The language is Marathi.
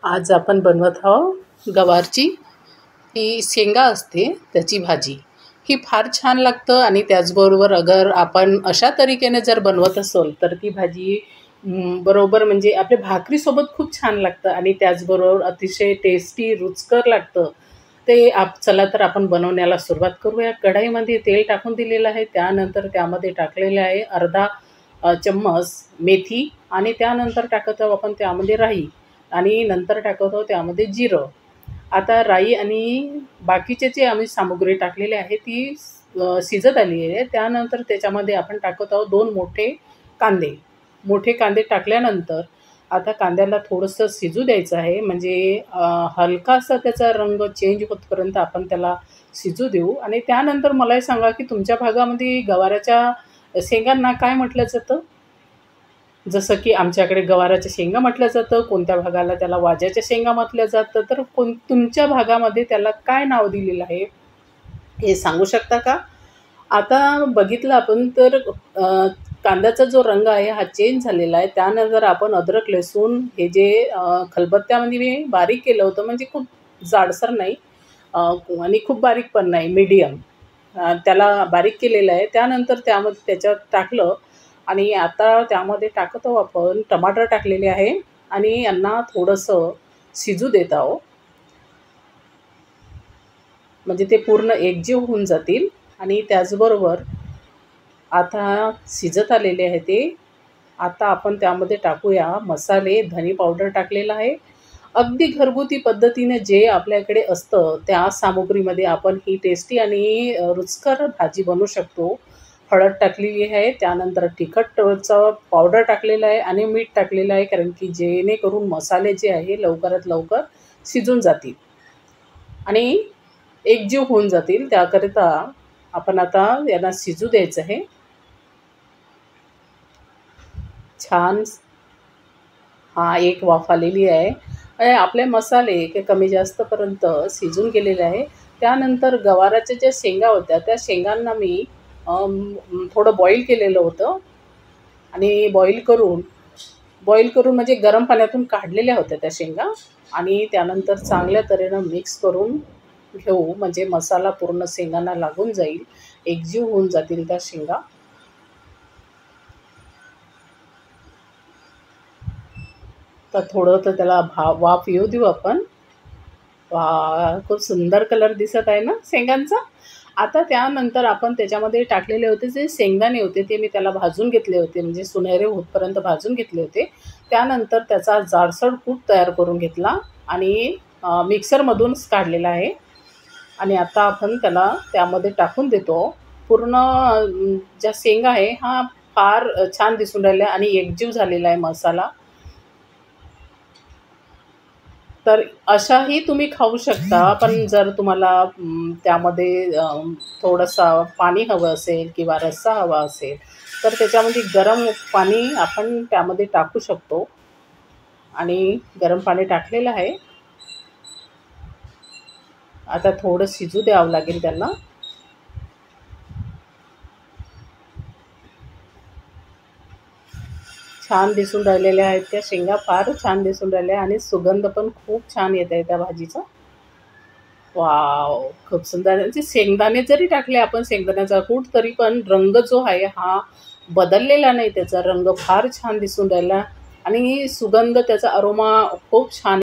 आज आपण बनवत आहोत गवारची ती शेंगा असते त्याची भाजी. ही फार छान लागतं आणि त्याचबरोबर अगर आपण अशा तरीकेने जर बनवत असेल तर ती भाजी बरोबर म्हणजे आपल्या भाकरीसोबत खूप छान लागतं आणि त्याचबरोबर अतिशय टेस्टी रुचकर लागतं. ते चला तर आपण बनवण्याला सुरुवात करूया. कढईमध्ये तेल टाकून दिलेलं आहे. त्यानंतर त्यामध्ये टाकलेले आहे अर्धा चम्मच मेथी आणि त्यानंतर टाकत आहोत आपण त्यामध्ये राई आणि नंतर टाकत आहोत त्यामध्ये जिरं. आता राई आणि बाकीचे जे आम्ही सामुग्री टाकलेली आहे ती शिजत आली आहे. त्यानंतर त्याच्यामध्ये आपण टाकत आहोत 2 मोठे कांदे. मोठे कांदे टाकल्यानंतर आता कांद्याला थोडंसं शिजू द्यायचं आहे. म्हणजे हलकासा त्याचा रंग चेंज होतपर्यंत आपण त्याला शिजू देऊ आणि त्यानंतर मला हे सांगा की तुमच्या भागामध्ये गवाराच्या शेंगांना काय म्हटलं जातं? जसं की आमच्याकडे गवाराच्या शेंगा म्हटलं जातं, कोणत्या भागाला त्याला वाज्याच्या शेंगा म्हटलं जातं, तर तुमच्या भागामध्ये त्याला काय नाव दिलेलं आहे, हे सांगू शकता का? आता बघितलं आपण तर कांद्याचा जो रंग आहे हा चेंज झालेला आहे. त्यानंतर आपण अद्रक, लसूण हे जे खलबत्त्यामध्ये मी बारीक केलं होतं, म्हणजे खूप जाडसर नाही आणि खूप बारीक पण नाही, मीडियम त्याला बारीक केलेलं आहे. त्यानंतर त्याच्यात टाकलं आणि आता त्यामध्ये टाकत आहोत आपण टमाटर टाकलेले आहे आणि यांना थोडंसं शिजू देत आहोत. म्हणजे ते पूर्ण एकजीव होऊन जातील आणि त्याचबरोबर आता शिजत आलेले आहे ते. आता आपण त्यामध्ये टाकूया मसाले. धने पावडर टाकलेला आहे. अगदी घरगुती पद्धतीने जे आपल्याकडे असतं त्या सामुग्रीमध्ये आपण ही टेस्टी आणि रुचकर भाजी बनवू शकतो. हळद टाकलेली आहे, त्यानंतर तिखटचं पावडर टाकलेलं आहे आणि मीठ टाकलेलं आहे, कारण की जेणेकरून मसाले जे आहे लवकरात लवकर शिजून जातील आणि एकजीव होऊन जातील. त्याकरिता आपण आता यांना शिजू द्यायचं आहे. छान एक वाफ आलेली आहे. आपले मसाले कमी जास्तपर्यंत शिजून गेलेले आहे. त्यानंतर गवाराच्या ज्या शेंगा होत्या त्या शेंगांना मी थोडं बॉईल केलेलं होतं आणि बॉईल करून म्हणजे गरम पाण्यातून काढलेल्या होत्या त्या शेंगा आणि त्यानंतर चांगल्या तऱ्हेनं मिक्स करून घेऊ, म्हणजे मसाला पूर्ण शेंगांना लागून जाईल, एकजीव होऊन जातील त्या शेंगा. तर थोडं तर त्याला वाफ येऊ देऊ आपण. खूप सुंदर कलर दिसत आहे ना शेंगांचा. आता त्यानंतर आपण त्याच्यामध्ये टाकलेले होते जे शेंगदाणे होते ते मी त्याला भाजून घेतले होते, म्हणजे सुनहरे होतपर्यंत भाजून घेतले होते. त्यानंतर त्याचा जाडसर कूट तयार करून घेतला आणि मिक्सरमधूनच काढलेला आहे आणि आता आपण त्याला त्यामध्ये टाकून देतो. पूर्ण ज्या शेंगा आहे हा फार छान दिसून राहिला आणि एकजीव झालेला आहे मसाला. तर अशाही तुम्ही खाऊ शकता. पण जर तुम्हाला त्यामध्ये थोडंसं पाणी हवं असेल किंवा रस्सा हवा असेल तर त्याच्यामध्ये गरम पाणी आपण त्यामध्ये टाकू शकतो आणि गरम पाणी टाकलेलं आहे. आता थोडं शिजू द्यावं लागेल त्याला. छान दिसून राहिलेल्या आहेत त्या शेंगा, फार छान दिसून राहिल्या आणि सुगंध पण खूप छान येत आहे त्या भाजीचा. वॉव! खूप सुंदर. म्हणजे शेंगदाणे जरी टाकले आपण शेंगदाण्याचा कूट तरी पण रंग जो आहे हा बदललेला नाही. त्याचा रंग फार छान दिसून राहिला आणि सुगंध त्याचा अरोमा खूप छान